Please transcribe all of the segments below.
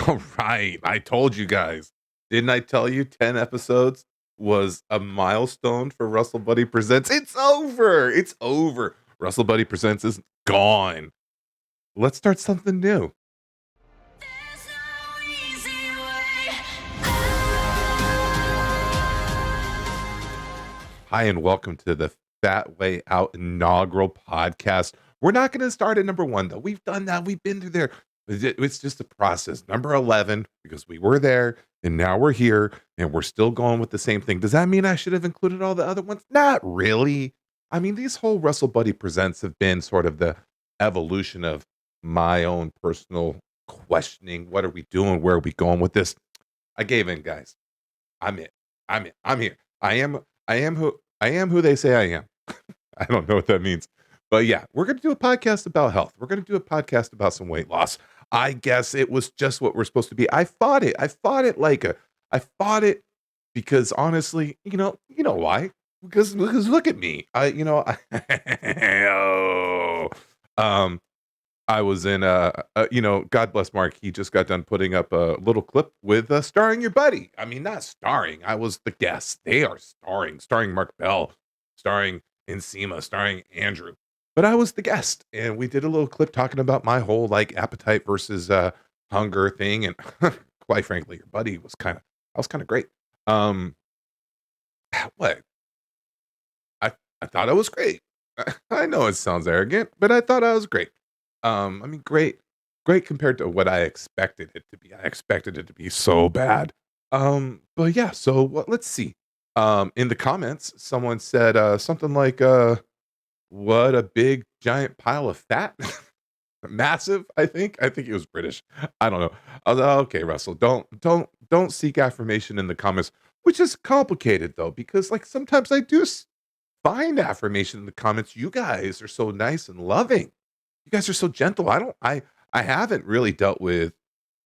All right. I told you guys. Didn't I tell you 10 episodes was a milestone for Russell Buddy Presents? It's over. It's over. Russell Buddy Presents is gone. Let's start something new. There's no easy way Hi, and welcome to the Fat Way Out inaugural podcast. We're not going to start at number one, though. We've done that. We've been through there. It's just a process. Number 11, because we were there and now we're here and we're still going with the same thing. Does that mean I should have included all the other ones? Not really. I mean, these whole Russell Buddy Presents have been sort of the evolution of my own personal questioning. What are we doing? Where are we going with this? I gave in, guys. I'm it. I'm it. I'm here. I am who they say I am. I don't know what that means. But yeah, we're going to do a podcast about health. We're going to do a podcast about some weight loss. I guess it was just what we're supposed to be. I fought it. I fought it because honestly, you know why? Because look at me. Oh, um I was in God bless Mark. He just got done putting up a little clip with starring your buddy. I mean, not starring. I was the guest. They are starring Mark Bell, starring Nsima, starring Andrew. But I was the guest, and we did a little clip talking about my whole like appetite versus hunger thing. And quite frankly, your buddy was I was kind of great. Um, what I thought I was great. I know it sounds arrogant, but I thought I was great. I mean, great compared to what I expected it to be. I expected it to be so bad. But yeah, so let's see. In the comments, someone said something like, "What a big giant pile of fat." Massive, I think. I think he was British. I don't know. I was like, okay, Russell, don't seek affirmation in the comments, which is complicated though, because like sometimes I do find affirmation in the comments. You guys are so nice and loving. You guys are so gentle. I haven't really dealt with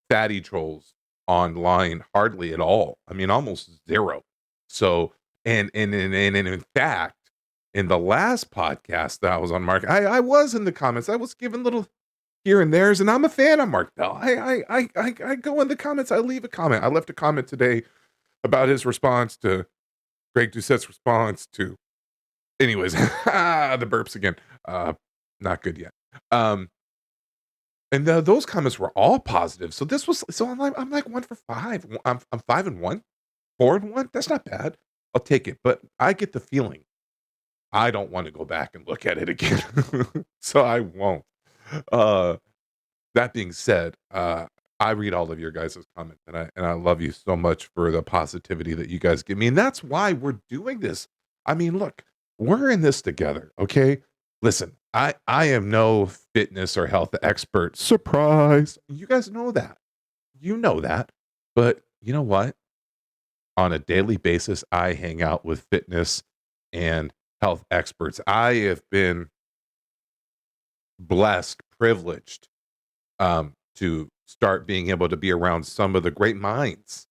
fatty trolls online hardly at all. I mean, almost zero. So, and in fact, in the last podcast that I was on, Mark, I was in the comments. I was giving little here and there's, and I'm a fan of Mark Bell. I go in the comments. I leave a comment. I left a comment today about his response to Greg Doucette's response to. Anyways, the burps again. Not good yet. Um, and those comments were all positive. So this was so I'm like 1 for 5. I'm 5-1, 4-1. That's not bad. I'll take it. But I get the feeling I don't want to go back and look at it again. So I won't. Uh that being said, I read all of your guys' comments and I love you so much for the positivity that you guys give me. And that's why we're doing this. I mean, look, we're in this together, okay? Listen, I am no fitness or health expert. Surprise. You guys know that. You know that. But you know what? On a daily basis, I hang out with fitness and health experts. I have been blessed, privileged to start being able to be around some of the great minds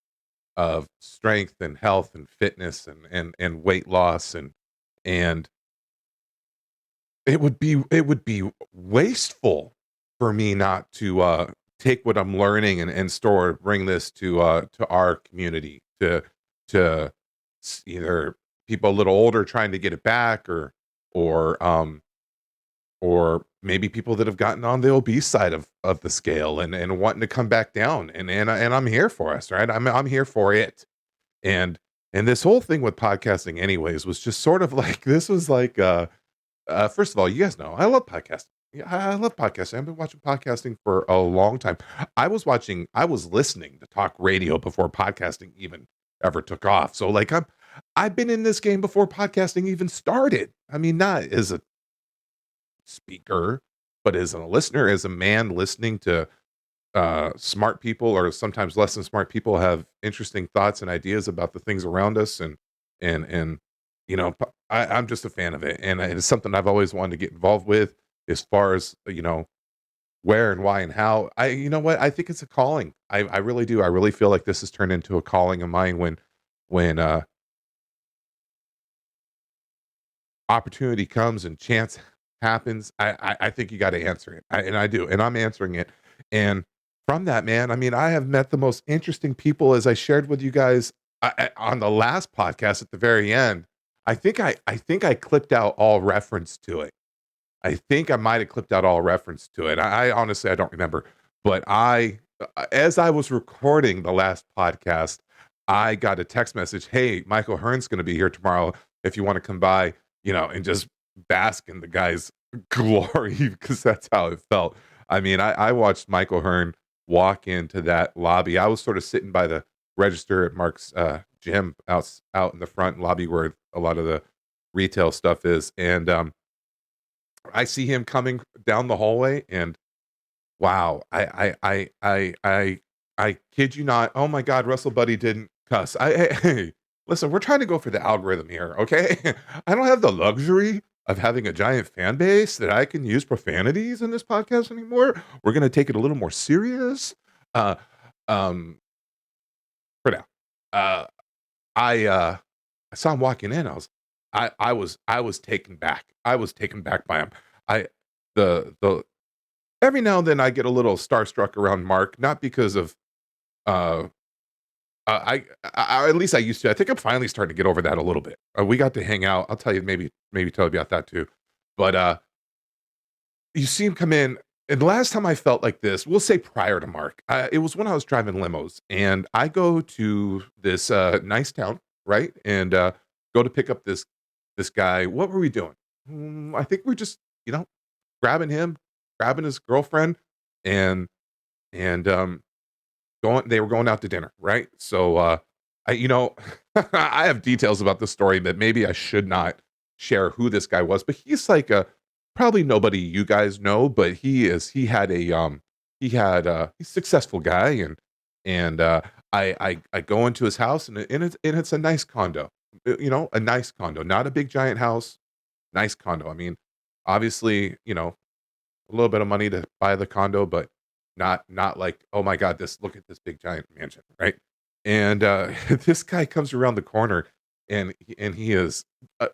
of strength and health and fitness and weight loss and it would be wasteful for me not to take what I'm learning and bring this to our community to either people a little older trying to get it back or or maybe people that have gotten on the obese side of the scale and wanting to come back down and I'm here for us, right? I'm here for it. And and this whole thing with podcasting anyways was just sort of like this was like first of all, you guys know I love podcasting. Yeah, I love podcasting. I've been watching podcasting for a long time. I was listening to talk radio before podcasting even ever took off. So like I've been in this game before podcasting even started. I mean, not as a speaker, but as a listener, as a man listening to smart people or sometimes less than smart people have interesting thoughts and ideas about the things around us and I'm just a fan of it and it's something I've always wanted to get involved with as far as where and why and how. You know what, I think it's a calling. I really do. I really feel like this has turned into a calling of mine when opportunity comes and chance happens. I think you got to answer it. And I do, and I'm answering it. And from that, man, I mean, I have met the most interesting people as I shared with you guys on the last podcast at the very end. I think I clipped out all reference to it. I think I might have clipped out all reference to it. I honestly I don't remember, but as I was recording the last podcast, I got a text message. Hey, Michael Hearn's going to be here tomorrow. If you want to come by, and just bask in the guy's glory, because that's how it felt. I mean, I watched Michael Hearn walk into that lobby. I was sort of sitting by the register at Mark's gym out in the front lobby where a lot of the retail stuff is, and I see him coming down the hallway, and wow, I kid you not. Oh my God, Russell Buddy didn't cuss. Hey, listen, we're trying to go for the algorithm here, okay? I don't have the luxury of having a giant fan base that I can use profanities in this podcast anymore. We're gonna take it a little more serious. Uh, um, for now. Uh, I saw him walking in. I was taken back. I was taken back by him. I the every now and then I get a little starstruck around Mark, not because of uh at least I used to. I think I'm finally starting to get over that a little bit. We got to hang out. I'll tell you maybe tell you about that too. But you see him come in, and the last time I felt like this, we'll say prior to Mark, it was when I was driving limos, and I go to this nice town, right, and go to pick up this guy. What were we doing? I think we're just grabbing him, grabbing his girlfriend, and and going. They were going out to dinner, right? So I have details about this story that maybe I should not share who this guy was, but he's like a probably nobody you guys know, but he's a successful guy, and I go into his house, and it's a nice condo, a nice condo, not a big giant house, nice condo. I mean, obviously, a little bit of money to buy the condo, but not like, oh my God, this look at this big giant mansion, right? And this guy comes around the corner, and he is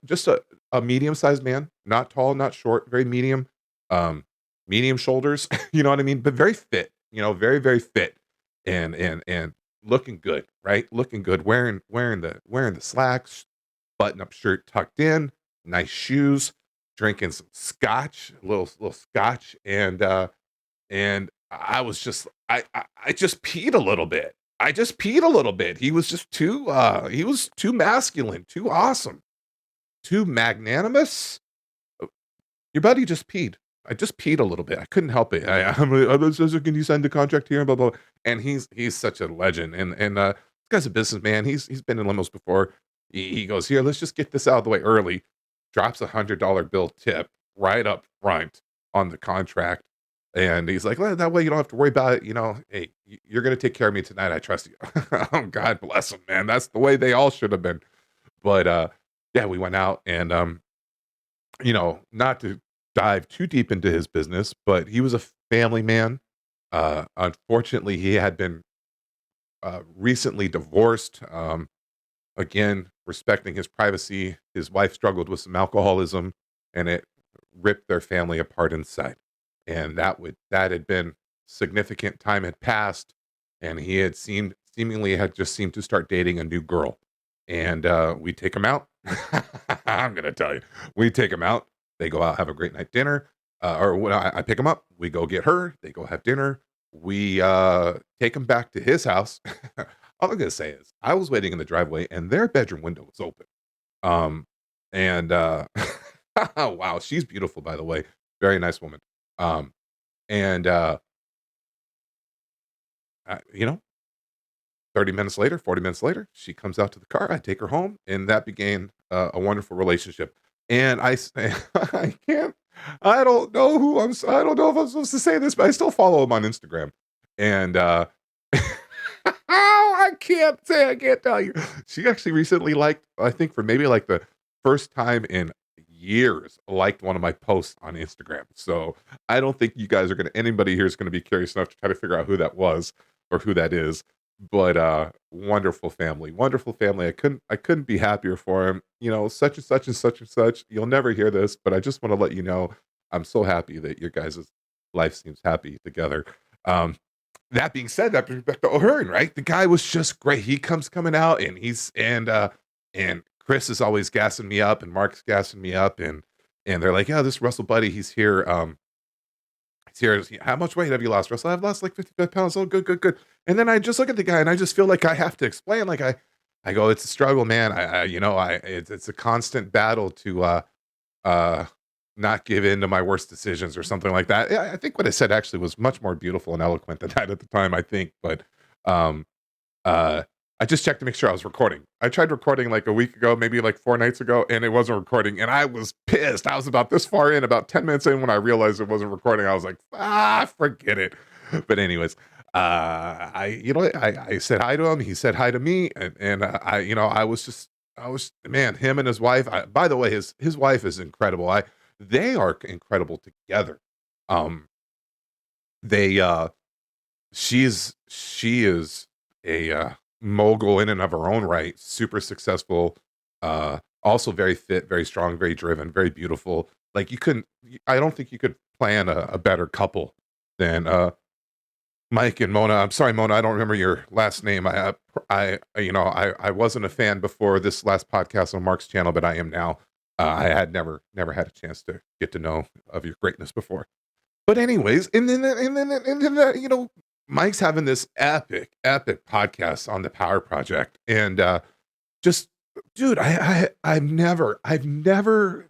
just a medium sized man, not tall, not short, very medium, um, medium shoulders, you know what I mean, but very fit, very very fit, and looking good, right? Looking good, wearing the slacks, button up shirt tucked in, nice shoes, drinking some scotch, a little scotch, and I was just I just peed a little bit. I just peed a little bit. He was too masculine, too awesome, too magnanimous. Uh, Your buddy just peed. I just peed a little bit. I couldn't help it. I'm like, "Oh, can you sign the contract here?" Blah blah. And he's such a legend. And this guy's a businessman. He's been in limos before. He goes, here, let's just get this out of the way early. Drops $100 bill tip right up front on the contract. And he's like, well, that way you don't have to worry about it. Hey, you're going to take care of me tonight. I trust you. Oh, God bless him, man. That's the way they all should have been. But yeah, we went out, and not to dive too deep into his business, but he was a family man. Unfortunately, he had been recently divorced. Again, respecting his privacy, his wife struggled with some alcoholism, and it ripped their family apart inside. And that had been significant. Time had passed, and he had seemingly had just seemed to start dating a new girl. And we take him out. I'm gonna tell you, we take him out. They go out, have a great night dinner, or when I pick him up, we go get her. They go have dinner. We take him back to his house. All I'm gonna say is, I was waiting in the driveway, and their bedroom window was open. Um, and wow, she's beautiful, by the way, very nice woman. Um, and I, 30 minutes later, 40 minutes later, she comes out to the car. I take her home, and that began a wonderful relationship. And I can't, I don't know if I'm supposed to say this, but I still follow him on Instagram. And oh, I can't tell you. She actually recently liked, I think for maybe like the first time in years, liked one of my posts on Instagram. So I don't think anybody here is gonna be curious enough to try to figure out who that was or who that is. But wonderful family, wonderful family. I couldn't be happier for him. Such and such and such and such. You'll never hear this, but I just want to let you know I'm so happy that your guys' life seems happy together. Um, that being said, that brings back to O'Hearn, right? The guy was just great. He coming out, and and Chris is always gassing me up, and Mark's gassing me up, and they're like, yeah, this Russell buddy, he's here. He's here. How much weight have you lost, Russell? I've lost like 55 pounds. Oh, good, good, good. And then I just look at the guy, and I just feel like I have to explain. Like I go, it's a struggle, man. It's a constant battle to uh not give in to my worst decisions or something like that. I think what I said actually was much more beautiful and eloquent than that at the time, I think. But um uh I just checked to make sure I was recording. I tried recording like a week ago, maybe like 4 nights ago, and it wasn't recording. And I was pissed. I was about this far in, about 10 minutes in, when I realized it wasn't recording. I was like, forget it. But anyways, I said hi to him. He said hi to me. And I was, man, him and his wife. By the way, his wife is incredible. They are incredible together. Um, they she is a mogul in and of her own right, super successful, also very fit, very strong, very driven, very beautiful. Like I don't think you could plan a better couple than Mike and Mona. I'm sorry, Mona, I don't remember your last name. I wasn't a fan before this last podcast on Mark's channel, but I am now. I had never had a chance to get to know of your greatness before. But anyways, Mike's having this epic podcast on the Power Project, and just, dude, I've never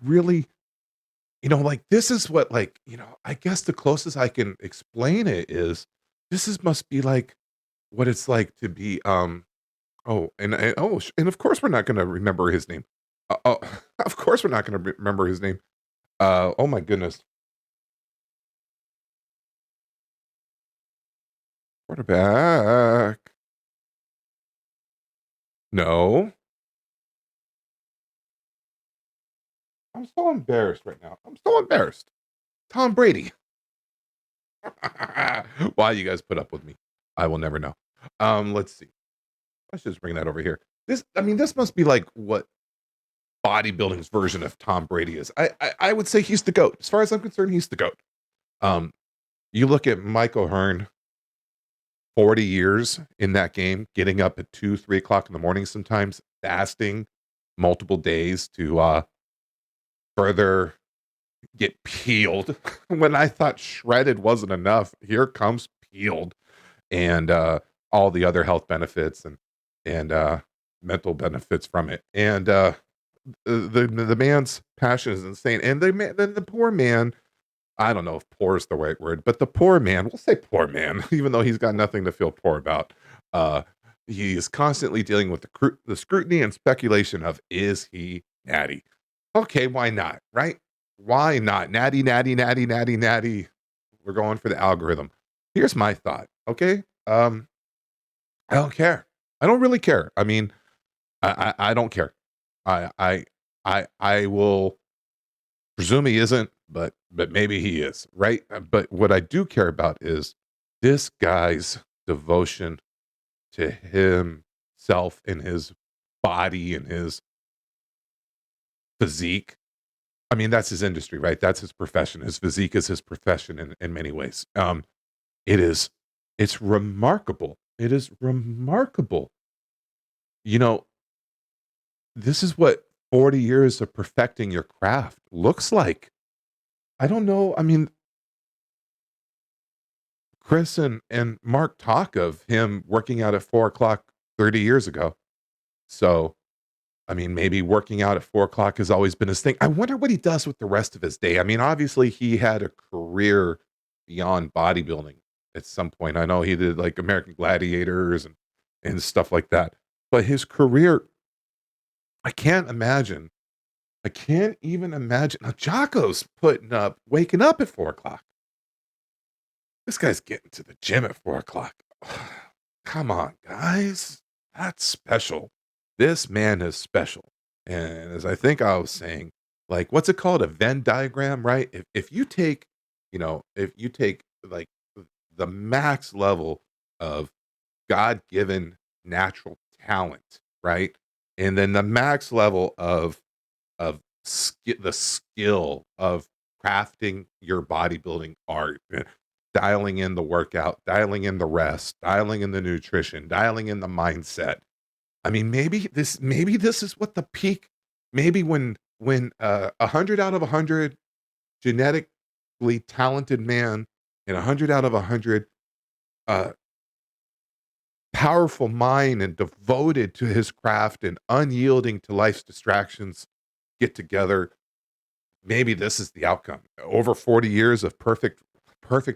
really, like, this is what, like, I guess the closest I can explain it is must be like what it's like to be, and of course we're not going to remember his name. Oh, of course we're not going to remember his name. Oh my goodness. Quarterback. No. I'm so embarrassed right now. I'm so embarrassed. Tom Brady. Why you guys put up with me, I will never know. Let's see. Let's just bring that over here. This must be like what bodybuilding's version of Tom Brady is. I would say he's the GOAT. As far as I'm concerned, he's the GOAT. Um, you look at Mike O'Hearn, 40 years in that game, getting up at 2, 3 o'clock in the morning, sometimes fasting multiple days to further get peeled. When I thought shredded wasn't enough, here comes peeled, and all the other health benefits and mental benefits from it. And the man's passion is insane. And then the poor man, I don't know if poor is the right word, but the poor man, we'll say poor man, even though he's got nothing to feel poor about. Uh, he is constantly dealing with the scrutiny and speculation of, is he natty? Okay, why not? Right? Why not? Natty, natty, natty, natty, natty. We're going for the algorithm. Here's my thought. Okay. I don't care. I don't really care. I mean, I don't care. I will presume he isn't, but maybe he is, right? But what I do care about is this guy's devotion to himself and his body and his physique. I mean, that's his industry, right? That's his profession. His physique is his profession in many ways. It is, it's remarkable. It is remarkable. You know, this is what 40 years of perfecting your craft looks like. I don't know. I mean, Chris and Mark talk of him working out at 4 o'clock 30 years ago. So, I mean, maybe working out at 4 o'clock has always been his thing. I wonder what he does with the rest of his day. I mean, obviously, he had a career beyond bodybuilding at some point. I know he did like American Gladiators and stuff like that. But his career, I can't imagine. I can't even imagine. Now, Jocko's waking up at 4 o'clock. This guy's getting to the gym at 4 o'clock. Come on, guys. That's special. This man is special. And as I think I was saying, like, what's it called? A Venn diagram, right? If you take, if you take like the max level of God given natural talent, right? And then the max level of the skill of crafting your bodybuilding art. dialing in the workout, dialing in the rest, dialing in the nutrition, dialing in the mindset. I mean, maybe this is what the peak. Maybe when 100 out of 100 genetically talented man and 100 out of 100 uh, powerful mind and devoted to his craft and unyielding to life's distractions get together. Maybe this is the outcome. Over 40 years of perfect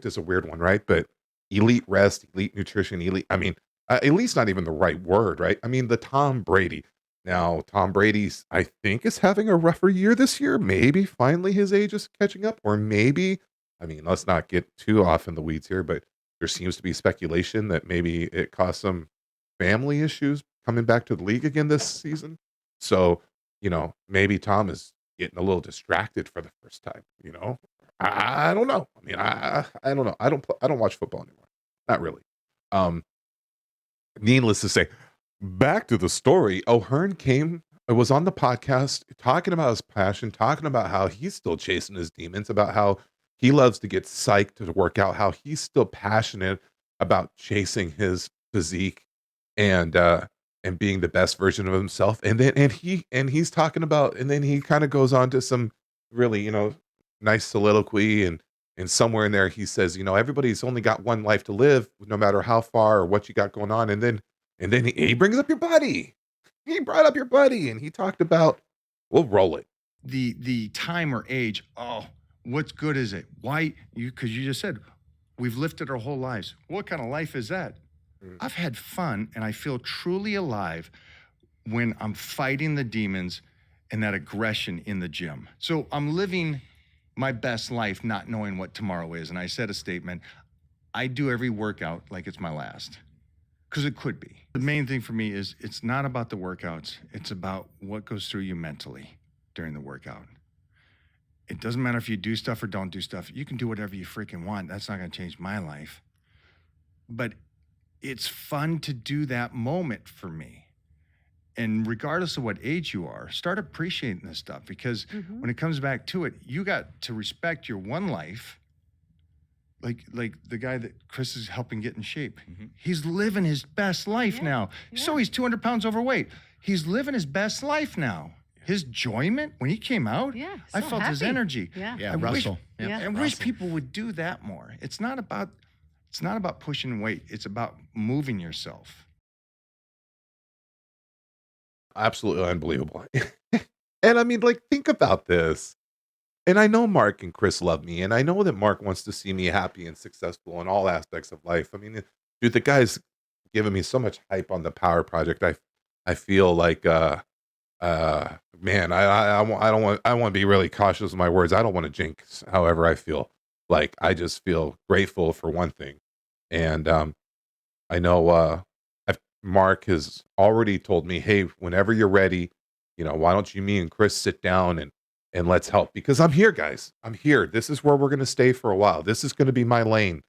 is a weird one, right? But elite rest, elite nutrition, elite, I mean, elite's not even the right word, right? I mean, the Tom Brady. Now, Tom Brady's, I think, is having a rougher year this year. Maybe finally his age is catching up, or maybe, I mean, let's not get too off in the weeds here, but there seems to be speculation that maybe it caused some family issues coming back to the league again this season. So, maybe Tom is getting a little distracted for the first time. I don't know. I mean, I don't know. I don't watch football anymore. Not really. Um, Needless to say, back to the story. O'Hearn was on the podcast talking about his passion, talking about how he's still chasing his demons, about how he loves to get psyched to work out, how he's still passionate about chasing his physique and being the best version of himself. And he's talking about, and then he kind of goes on to some really, nice soliloquy, and somewhere in there he says, everybody's only got one life to live, no matter how far or what you got going on. And then he brings up your buddy. He brought up your buddy, and he talked about, we'll roll it. The time or age, what's good is it? Why? Because you just said, we've lifted our whole lives. What kind of life is that? I've had fun, and I feel truly alive when I'm fighting the demons and that aggression in the gym. So I'm living my best life not knowing what tomorrow is. And I said a statement, I do every workout like it's my last, because it could be. The main thing for me is it's not about the workouts. It's about what goes through you mentally during the workout. It doesn't matter if you do stuff or don't do stuff. You can do whatever you freaking want. That's not going to change my life. But it's fun to do that moment for me. And regardless of what age you are, start appreciating this stuff, because when it comes back to it, you got to respect your one life. Like the guy that Chris is helping get in shape. He's living his best life now. Yeah. So he's 200 pounds overweight. He's living his best life now. His enjoyment, when he came out, Yeah, I so felt his happy. energy. Yeah. Yeah, I wish- Russell. Yeah. I wish people would do that more. It's not about pushing weight. It's about moving yourself. Absolutely unbelievable. And I mean, like, think about this. And I know Mark and Chris love me, and I know that Mark wants to see me happy and successful in all aspects of life. I mean, dude, the guy's giving me so much hype on the Power Project. I feel like, man, I want to be really cautious with my words. I don't want to jinx. However, I feel like I just feel grateful for one thing, and I know Mark has already told me, hey, whenever you're ready, why don't me and Chris sit down and let's help, because I'm here, guys. I'm here. This is where we're going to stay for a while. This is going to be my lane.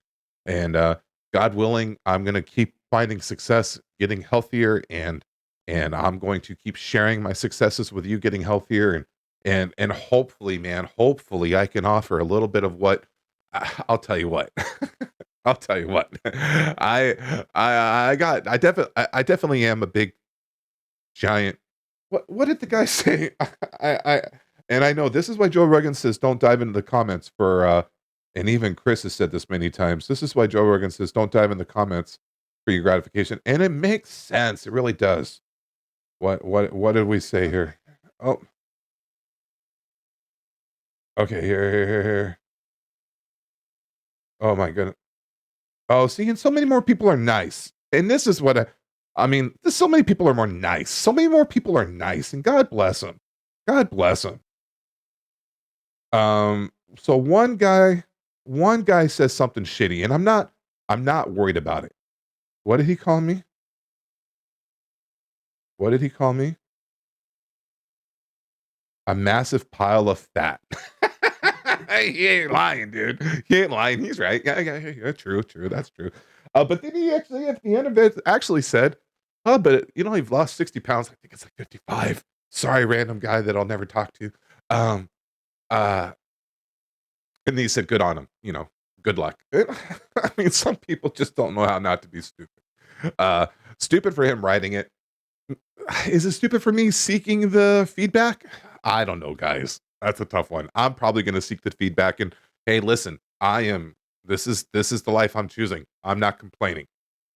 And God willing, I'm going to keep finding success, getting healthier, and I'm going to keep sharing my successes with you, getting healthier, and hopefully, man, hopefully I can offer a little bit of what I'll tell you what. I'll tell you what. I definitely am a big giant. What did the guy say? And I know this is why Joe Rogan says don't dive into the comments for and even Chris has said this many times. This is why Joe Rogan says don't dive in the comments for your gratification. And it makes sense. It really does. What did we say here? Oh. Okay, here. Oh my goodness. Oh, see, and so many more people are nice. And this is what I mean, so many people are more nice. So many more people are nice, and God bless them. God bless them. So one guy says something shitty, and I'm not worried about it. What did he call me? What did he call me? A massive pile of fat. He ain't lying, dude. He ain't lying. He's right. Yeah. True. That's true. But then he actually, at the end of it, actually said, "Oh, but you've lost 60 pounds. I think it's like 55. Sorry, random guy that I'll never talk to." And he said, "Good on him. good luck. I mean, some people just don't know how not to be stupid. Stupid for him writing it. Is it stupid for me seeking the feedback? I don't know, guys. That's a tough one. I'm probably going to seek the feedback and hey, listen, this is the life I'm choosing. I'm not complaining,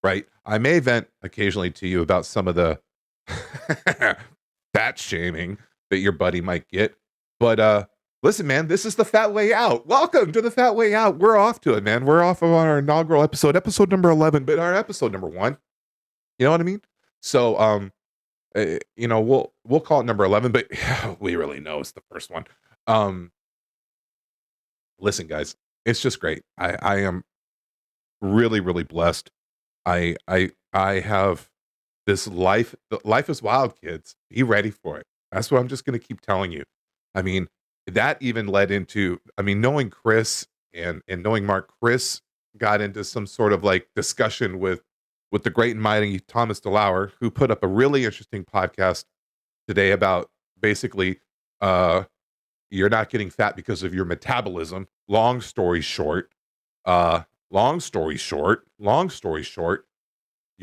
right? I may vent occasionally to you about some of the fat shaming that your buddy might get, but listen, man, this is the fat way out. Welcome to the fat way out. We're off to it, man. We're off of our inaugural episode number 11, but our episode number 1. You know what I mean? So we'll call it number 11, but we really know it's the first one. Listen, guys, it's just great. I am really, really blessed. I have this life. Life is wild, kids. Be ready for it. That's what I'm just going to keep telling you. I mean, that even led into, knowing Chris and knowing Mark. Chris got into some sort of like discussion with the great and mighty Thomas DeLauer, who put up a really interesting podcast today about basically you're not getting fat because of your metabolism. Long story short, your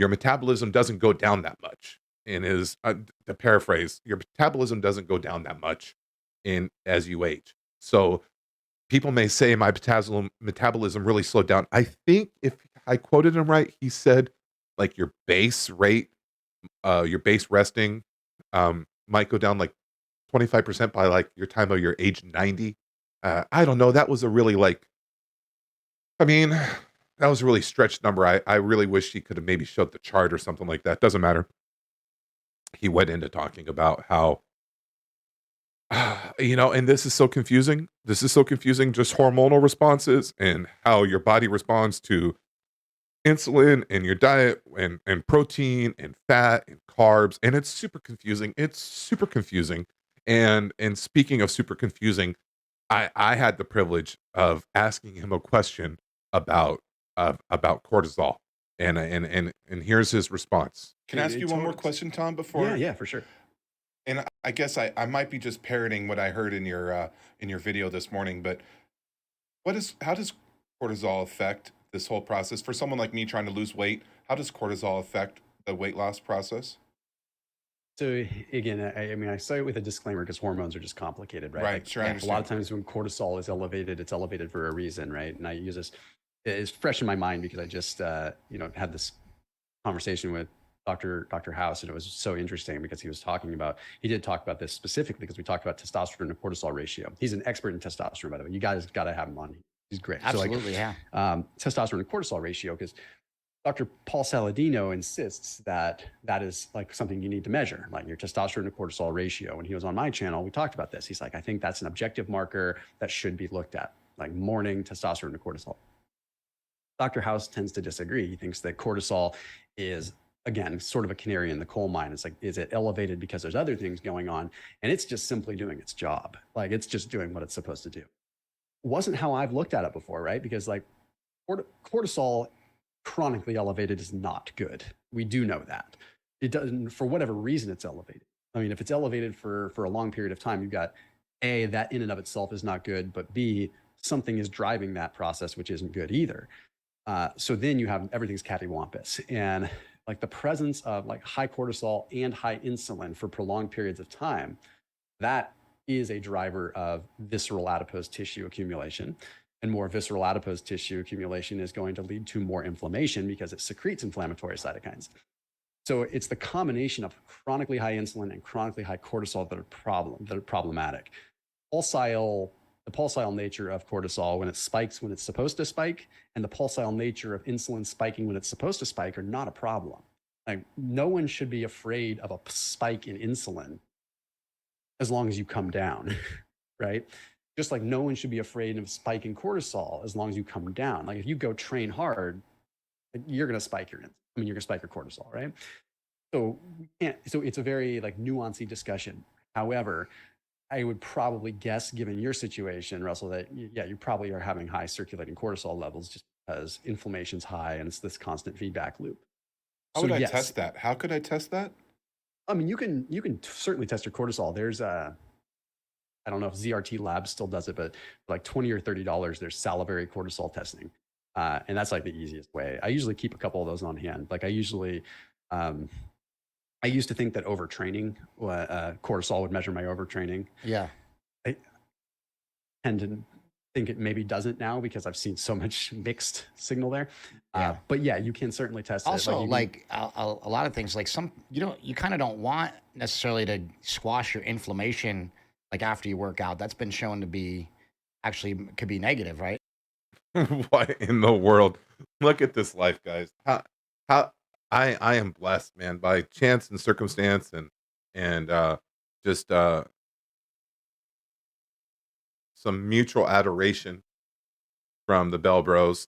metabolism doesn't go down that much. And is to paraphrase, your metabolism doesn't go down that much in as you age. So people may say my metabolism really slowed down. I think if I quoted him right, he said like your base rate, your base resting might go down like 25% by like your time of your age 90. I don't know. That was a really that was a really stretched number. I really wish he could have maybe showed the chart or something like that. Doesn't matter. He went into talking about how, and this is so confusing. Just hormonal responses and how your body responds to insulin and your diet and protein and fat and carbs. And it's super confusing. And speaking of super confusing, I had the privilege of asking him a question about cortisol, and here's his response. Can I ask you one more question, Tom? Before, Yeah, for sure. and I guess I might be just parroting what I heard in your video this morning, but how does cortisol affect this whole process for someone like me trying to lose weight? How does cortisol affect the weight loss process? So again, I say it with a disclaimer because hormones are just complicated, right? Right, Like, sure, I a lot understand. of times when cortisol is elevated, it's elevated for a reason, right? And I use this, it's fresh in my mind because I just, had this conversation with Dr. House, and it was so interesting because he did talk about this specifically because we talked about testosterone to cortisol ratio. He's an expert in testosterone, by the way. You guys got to have him on. He's great. Absolutely, yeah. Testosterone to cortisol ratio, because Dr. Paul Saladino insists that is like something you need to measure, like your testosterone to cortisol ratio. When he was on my channel, we talked about this. He's like, I think that's an objective marker that should be looked at, like morning testosterone to cortisol. Dr. House tends to disagree. He thinks that cortisol is, again, sort of a canary in the coal mine. It's like, is it elevated because there's other things going on? And it's just simply doing its job. Like, it's just doing what it's supposed to do. Wasn't how I've looked at it before, right? Because like cortisol chronically elevated is not good. We do know that. It doesn't, for whatever reason, it's elevated. I mean, if it's elevated for a long period of time, you've got A, that in and of itself is not good, but B, something is driving that process, which isn't good either. So then you have everything's cattywampus. And like the presence of like high cortisol and high insulin for prolonged periods of time, that is a driver of visceral adipose tissue accumulation. And more visceral adipose tissue accumulation is going to lead to more inflammation because it secretes inflammatory cytokines. So it's the combination of chronically high insulin and chronically high cortisol that are problematic. The pulsatile nature of cortisol when it spikes when it's supposed to spike, and the pulsatile nature of insulin spiking when it's supposed to spike are not a problem. Like, no one should be afraid of a spike in insulin as long as you come down, right? Just like no one should be afraid of spiking cortisol as long as you come down. Like if you go train hard, you're going to spike you're going to spike your cortisol, right? So it's a very like nuanced discussion. However, I would probably guess, given your situation, Russell, that you probably are having high circulating cortisol levels just because inflammation's high and it's this constant feedback loop. How would I test that? How could I test that? I mean, you can certainly test your cortisol. There's I don't know if ZRT Labs still does it, but for like $20 or $30, there's salivary cortisol testing. And that's like the easiest way. I usually keep a couple of those on hand. Like um, I used to think that overtraining, cortisol would measure my overtraining. Yeah. I tend to think it maybe doesn't now because I've seen so much mixed signal there. Yeah. But yeah, you can certainly test it. Also, you can- like a lot of things, like you kind of don't want necessarily to squash your inflammation like after you work out. That's been shown to be actually could be negative, right? What in the world? Look at this life, guys. How I am blessed, man, by chance and circumstance and just some mutual adoration from the Bell Bros.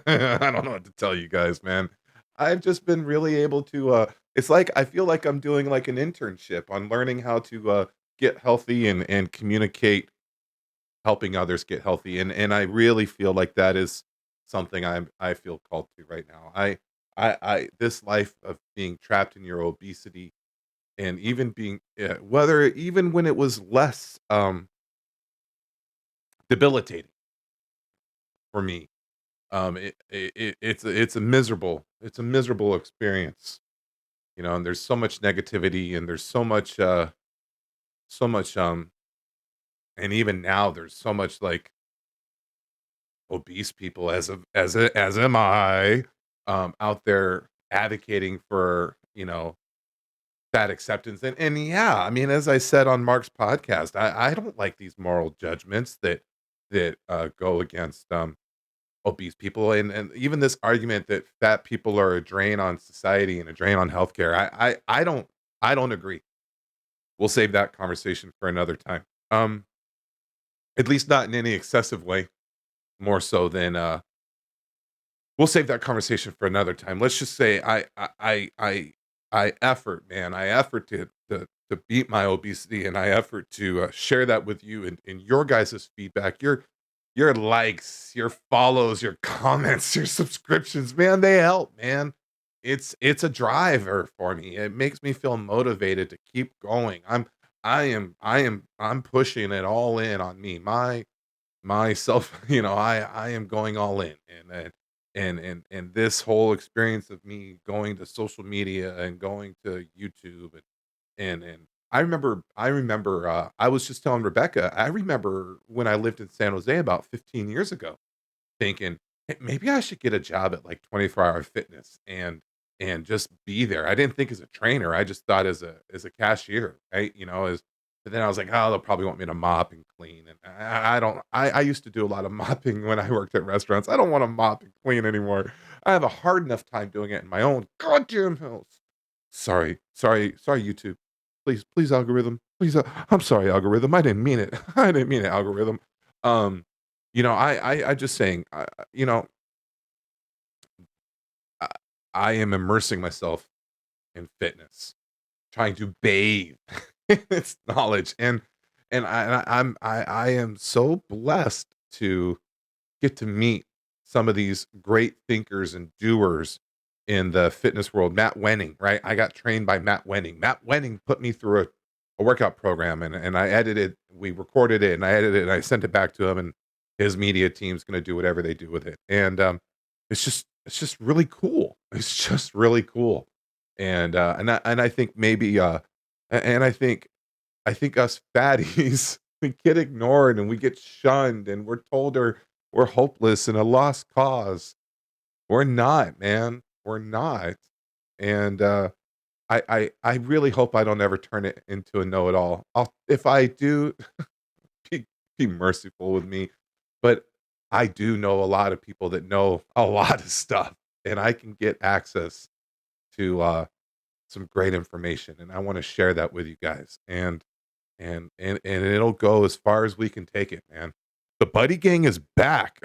I don't know what to tell you guys, man. I've just been really able to it's like I feel like I'm doing like an internship on learning how to get healthy and communicate helping others get healthy and I really feel like that is something I feel called to right now. I this life of being trapped in your obesity and even being whether even when it was less debilitating for me. It's a miserable experience, you know, and there's so much negativity and there's so much and even now there's so much like obese people as am I out there advocating for, you know, fat acceptance and yeah, I mean as I said on Mark's podcast, I don't like these moral judgments that go against obese people and even this argument that fat people are a drain on society and a drain on healthcare. I don't agree. We'll save that conversation for another time. At least not in any excessive way, more so than we'll save that conversation for another time. Let's just say I effort, man. I effort to beat my obesity, and I effort to share that with you and your guys' feedback, your likes, your follows, your comments, your subscriptions, man. They help, man. It's a driver for me. It makes me feel motivated to keep going. I'm pushing it all in on me. Myself, you know, I am going all in and this whole experience of me going to social media and going to YouTube and I remember I was just telling Rebecca, I remember when I lived in San Jose about 15 years ago thinking, "Hey, maybe I should get a job at like 24-hour fitness and just be there." I didn't think as a trainer. I just thought as a cashier, right? You know, as but then I was like, "Oh, they'll probably want me to mop and clean." And I don't I used to do a lot of mopping when I worked at restaurants. I don't want to mop and clean anymore. I have a hard enough time doing it in my own goddamn house. Sorry, YouTube. Please, algorithm. Please, I'm sorry, algorithm. I didn't mean it. I didn't mean it, algorithm. Um, you know, I just saying, you know, I, I am immersing myself in fitness, trying to bathe in its knowledge, and I am so blessed to get to meet some of these great thinkers and doers in the fitness world. Matt Wenning, right? I got trained by Matt Wenning. Matt Wenning put me through a workout program and I edited, we recorded it and I edited it and I sent it back to him and his media team's going to do whatever they do with it. And it's just really cool. It's just really cool. And I think maybe and I think us fatties we get ignored and we get shunned and we're told we're hopeless and a lost cause. We're not, man. We're not. And I really hope I don't ever turn it into a know-it-all. If I do, be, be merciful with me. But I do know a lot of people that know a lot of stuff, and I can get access to some great information, and I want to share that with you guys. And it'll go as far as we can take it, man. The Buddy Gang is back.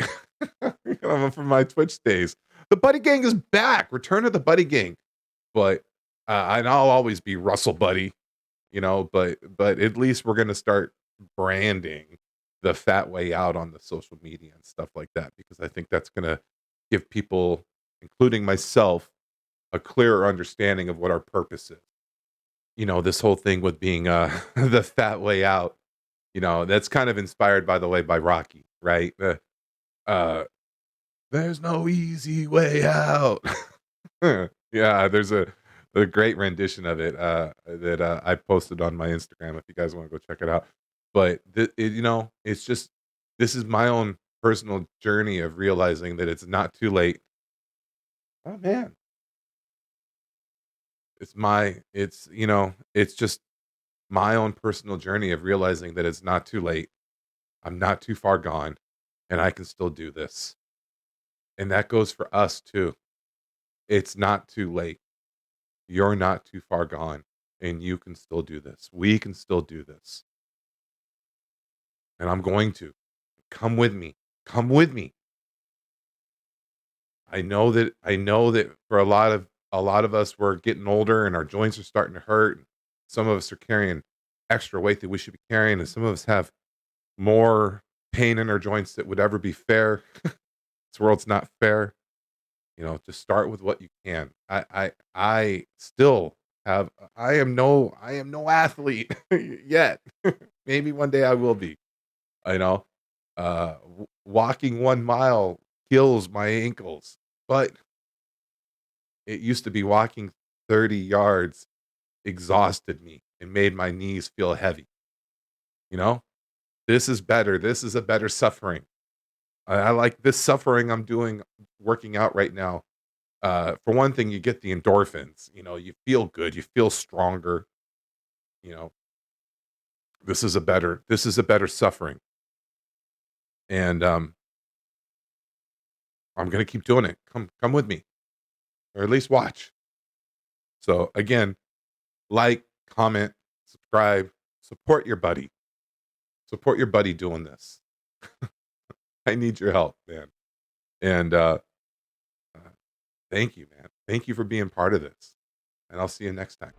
From my Twitch days. The Buddy Gang is back. Return of the Buddy Gang. But and I'll always be Russell Buddy, you know, but at least we're gonna start branding the fat way out on the social media and stuff like that because I think that's gonna give people, including myself, a clearer understanding of what our purpose is. You know, this whole thing with being the fat way out. You know, that's kind of inspired, by the way, by Rocky, right? Uh, there's no easy way out. Yeah, there's a great rendition of it that I posted on my Instagram if you guys want to go check it out. But you know, it's just this is my own personal journey of realizing that it's not too late. Oh man, it's you know, it's just my own personal journey of realizing that it's not too late. I'm not too far gone, and I can still do this. And that goes for us too. It's not too late. You're not too far gone, and you can still do this. We can still do this. And I'm going to. Come with me. Come with me. I know that for a lot of us we're getting older and our joints are starting to hurt. Some of us are carrying extra weight that we should be carrying, and some of us have more pain in our joints that would ever be fair. This world's not fair. You know, just start with what you can. I still have I am no athlete yet. Maybe one day I will be. You know, walking 1 mile kills my ankles, but it used to be walking 30 yards exhausted me and made my knees feel heavy. You know, this is better. This is a better suffering. I like this suffering I'm doing working out right now. For one thing, you get the endorphins. You know, you feel good. You feel stronger. You know, this is a better suffering, and I'm gonna keep doing it. Come with me, or at least watch. So again, like, comment, subscribe, support your buddy. Support your buddy doing this. I need your help, man. And uh, thank you, man. Thank you for being part of this. And I'll see you next time.